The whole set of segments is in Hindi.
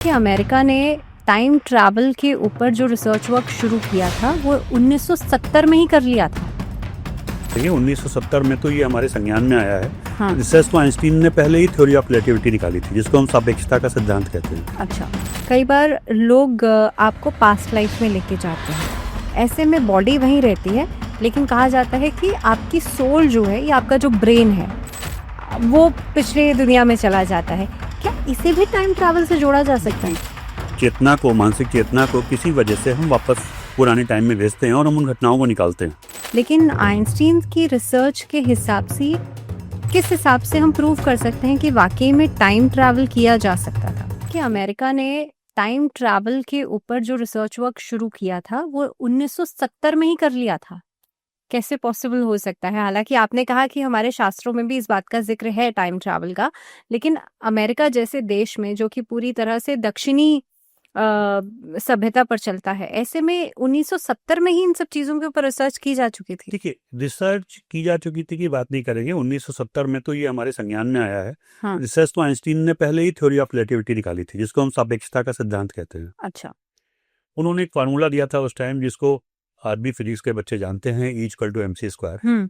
कि अमेरिका ने टाइम ट्रैवल के ऊपर जो रिसर्च वर्क शुरू किया था वो 1970 में ही कर लिया था। देखिए 1970 में तो ये हमारे संज्ञान में आया है। हाँ। रिसर्च तो आइंस्टीन ने पहले ही थ्योरी ऑफ रिलेटिविटी निकाली थी, जिसको हम सापेक्षता का सिद्धांत कहते हैं। अच्छा, कई बार लोग आपको पास्ट लाइफ में लेके जाते हैं, ऐसे में बॉडी वहीं रहती है, लेकिन कहा जाता है कि आपकी सोल जो है या आपका जो ब्रेन है वो पिछले दुनिया में चला जाता है। क्या इसे भी टाइम ट्रैवल से जोड़ा जा सकता है? चेतना को, मानसिक चेतना को किसी वजह से हम वापस पुराने टाइम में भेजते हैं और हम उन घटनाओं को निकालते हैं। लेकिन आइंस्टीन की रिसर्च के हिसाब से किस हिसाब से हम प्रूव कर सकते हैं कि वाकई में टाइम ट्रैवल किया जा सकता था? कि अमेरिका ने टाइम ट्रैवल के ऊपर जो रिसर्च वर्क शुरू किया था वो 1970 में ही कर लिया था। कैसे पॉसिबल हो सकता है? हालांकि आपने कहा कि हमारे शास्त्रों में भी इस बात का जिक्र है टाइम ट्रैवल का, लेकिन अमेरिका जैसे देश में जो कि पूरी तरह से दक्षिणी सभ्यता पर चलता है, ऐसे में 1970 में ही इन सब चीजों के ऊपर रिसर्च की जा चुकी थी। देखिए, रिसर्च की जा चुकी थी की बात नहीं करेंगे। 1970 में तो ये हमारे संज्ञान में आया है। हाँ। रिसर्च तो आइंस्टीन ने पहले ही थ्योरी ऑफ रिलेटिविटी निकाली थी, जिसको हम सापेक्षता का सिद्धांत कहते हैं। अच्छा। उन्होंने एक फार्मूला दिया था उस टाइम, जिसको आज भी फिजिक्स के बच्चे जानते हैं, E = mc स्क्वायर।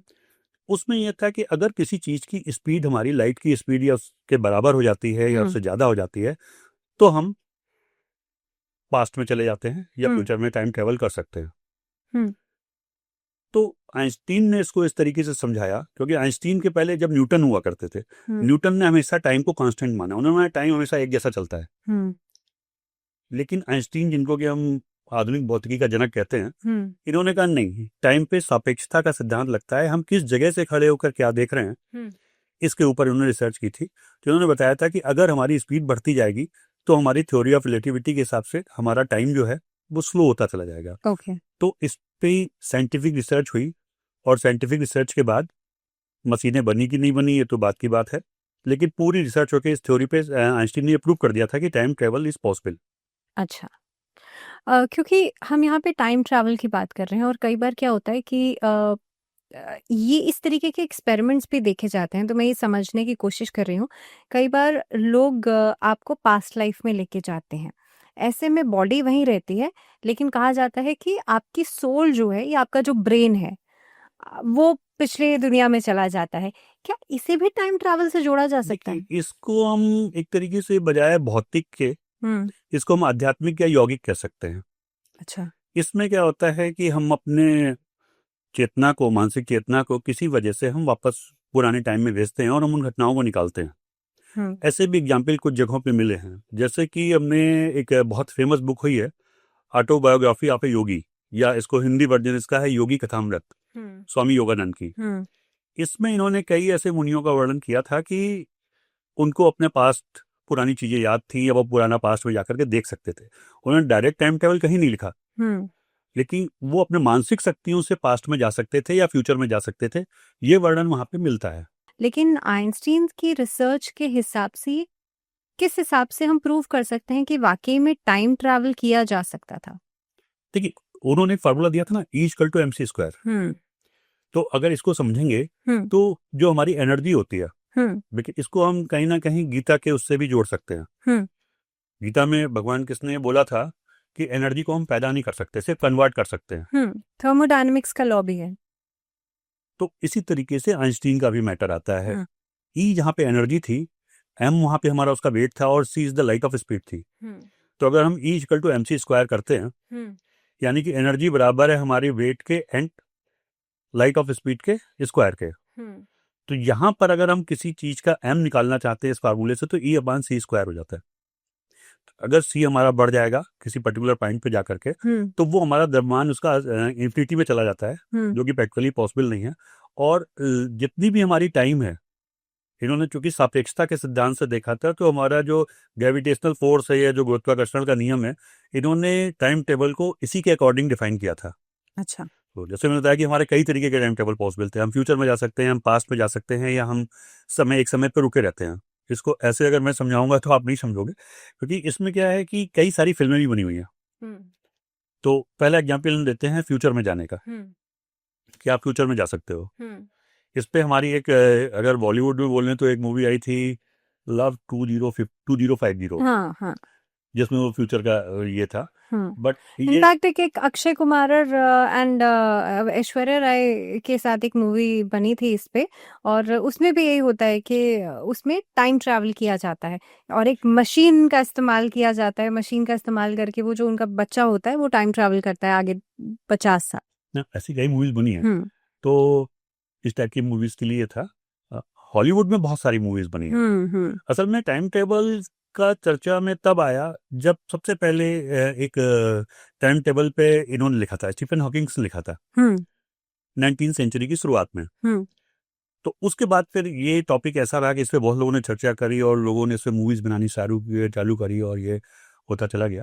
उसमें यह था कि अगर किसी चीज की स्पीड हमारी लाइट की स्पीड या उसके बराबर हो जाती है या उससे ज्यादा हो जाती है, तो हम पास्ट में चले जाते हैं या फ्यूचर में टाइम ट्रेवल कर सकते हैं। तो आइंस्टीन ने इसको इस तरीके से समझाया, क्योंकि आइंस्टीन के पहले जब न्यूटन हुआ करते थे, न्यूटन ने हमेशा टाइम को कांस्टेंट माना। उन्होंने टाइम हमेशा एक जैसा चलता है। लेकिन आइंस्टीन, जिनको कि हम आधुनिक भौतिकी का जनक कहते हैं, इन्होंने कहा नहीं, टाइम पे सापेक्षता का सिद्धांत लगता है। हम किस जगह से खड़े होकर क्या देख रहे हैं, इसके ऊपर उन्होंने रिसर्च की थी। तो उन्होंने बताया था कि अगर हमारी स्पीड बढ़ती जाएगी तो हमारी थ्योरी ऑफ रिलेटिविटी के हिसाब से हमारा टाइम जो है वो स्लो होता चला जाएगा। तो इस पे साइंटिफिक रिसर्च हुई, और साइंटिफिक रिसर्च के बाद मशीनें बनी कि नहीं बनी ये तो बात की बात है, लेकिन पूरी रिसर्च होकर इस थ्योरी पे आइंस्टीन ने प्रूव कर दिया था कि टाइम ट्रेवल इज पॉसिबल। अच्छा। क्योंकि हम यहाँ पे टाइम ट्रैवल की बात कर रहे हैं और कई बार क्या होता है कि ये इस तरीके के एक्सपेरिमेंट्स भी देखे जाते हैं, तो मैं ये समझने की कोशिश कर रही हूँ। कई बार लोग आपको पास्ट लाइफ में लेके जाते हैं, ऐसे में बॉडी वहीं रहती है, लेकिन कहा जाता है कि आपकी सोल जो है या आपका जो ब्रेन है वो पिछले दुनिया में चला जाता है। क्या इसे भी टाइम ट्रैवल से जोड़ा जा सकता है? इसको हम एक तरीके से बजाय भौतिक के इसको हम आध्यात्मिक या यौगिक कह सकते हैं। अच्छा। इसमें क्या होता है कि हम अपने चेतना को, मानसिक चेतना को किसी वजह से हम वापस पुराने टाइम में भेजते हैं और हम उन घटनाओं को निकालते हैं। ऐसे भी एग्जाम्पल कुछ जगहों पे मिले हैं, जैसे कि हमने एक बहुत फेमस बुक हुई है ऑटोबायोग्राफी ऑफ ए योगी, या इसको हिंदी वर्जन इसका है योगी कथामृत, स्वामी योगानंद की। इसमें इन्होंने कई ऐसे मुनियों का वर्णन किया था कि उनको अपने पास्ट पुरानी चीजें याद थी या वो पुराना पास्ट में जाकर के देख सकते थे। उन्होंने डायरेक्ट टाइम ट्रेवल कहीं नहीं लिखा, लेकिन वो अपने मानसिक शक्तियों से पास्ट में जा सकते थे या फ्यूचर में जा सकते थे। ये वर्णन वहां पे मिलता है। लेकिन आइंस्टीन की रिसर्च के हिसाब से किस हिसाब से हम प्रूव कर सकते हैं कि वाकई में टाइम ट्रैवल किया जा सकता था? देखिए, उन्होंने एक फार्मूला दिया था ना, E = mc स्क्वायर। तो अगर इसको समझेंगे तो जो हमारी एनर्जी होती है, लेकिन इसको हम कहीं ना कहीं गीता के उससे भी जोड़ सकते हैं। गीता में भगवान कृष्ण ने बोला था कि एनर्जी को हम पैदा नहीं कर सकते, सिर्फ कन्वर्ट कर सकते हैं। थर्मोडायनेमिक्स का लॉ भी है। तो इसी तरीके से आइंस्टीन का भी मैटर आता है। E जहाँ पे एनर्जी थी, M वहां पे हमारा उसका वेट था, और C is the light of speed थी। तो अगर हम E = mc स्क्वायर करते हैं, यानी कि एनर्जी बराबर है हमारे वेट के एंड लाइट ऑफ स्पीड के स्क्वायर के। तो यहाँ पर अगर हम किसी चीज का M निकालना चाहते हैं इस फार्मूले से, तो E/c स्क्वायर हो जाता है। अगर C हमारा बढ़ जाएगा किसी पर्टिकुलर पॉइंट पे जाकर के, तो वो हमारा द्रव्यमान उसका इंफिनिटी में चला जाता है, जो कि प्रैक्टिकली पॉसिबल नहीं है। और जितनी भी हमारी टाइम है, इन्होंने चूंकि सापेक्षता के सिद्धांत से देखा था, तो हमारा जो ग्रेविटेशनल फोर्स है या जो गुरुत्वाकर्षण का नियम है, इन्होंने टाइम टेबल को इसी के अकॉर्डिंग डिफाइन किया था। अच्छा। तो जैसे मैंने बताया कि हमारे कई तरीके के टाइम टेबल पॉसिबल थे। हम फ्यूचर में जा सकते हैं, हम पास्ट में जा सकते हैं, या हम एक समय पर रुके रहते हैं। इसको ऐसे अगर मैं समझाऊंगा तो आप नहीं समझोगे, क्योंकि इसमें क्या है कि कई सारी फिल्में भी बनी हुई हैं। तो पहला एग्जाम्पल हम देते हैं फ्यूचर में जाने का, कि आप फ्यूचर में जा सकते हो। इस पे हमारी एक, अगर बॉलीवुड में बोलें तो एक मूवी आई थी, लव 2050। हाँ। जिसमें वो फ्यूचर का ये था। बट ये इनफैक्ट एक अक्षय कुमार एंड ऐश्वर्या राय के साथ एक मूवी बनी थी इस पे, और उसमें भी यही होता है कि उसमें टाइम ट्रैवल किया जाता है और एक मशीन का इस्तेमाल किया जाता है, मशीन का इस्तेमाल करके वो जो उनका बच्चा होता है वो टाइम ट्रैवल करता है आगे 50 साल। ऐसी कई मूवीज बनी है। तो इस टाइप की मूवीज के लिए था। हॉलीवुड में बहुत सारी मूवीज बनी है। असल में टाइम टेबल का चर्चा में तब आया जब सबसे पहले एक टाइम टेबल पे इन्होंने लिखा था, स्टीफन हॉकिंग्स ने लिखा था 19वीं सेंचुरी की शुरुआत में। तो उसके बाद फिर ये टॉपिक ऐसा रहा कि इस पे बहुत लोगों ने चर्चा करी और लोगों ने इस पे मूवीज बनानी चालू करी और ये होता चला गया।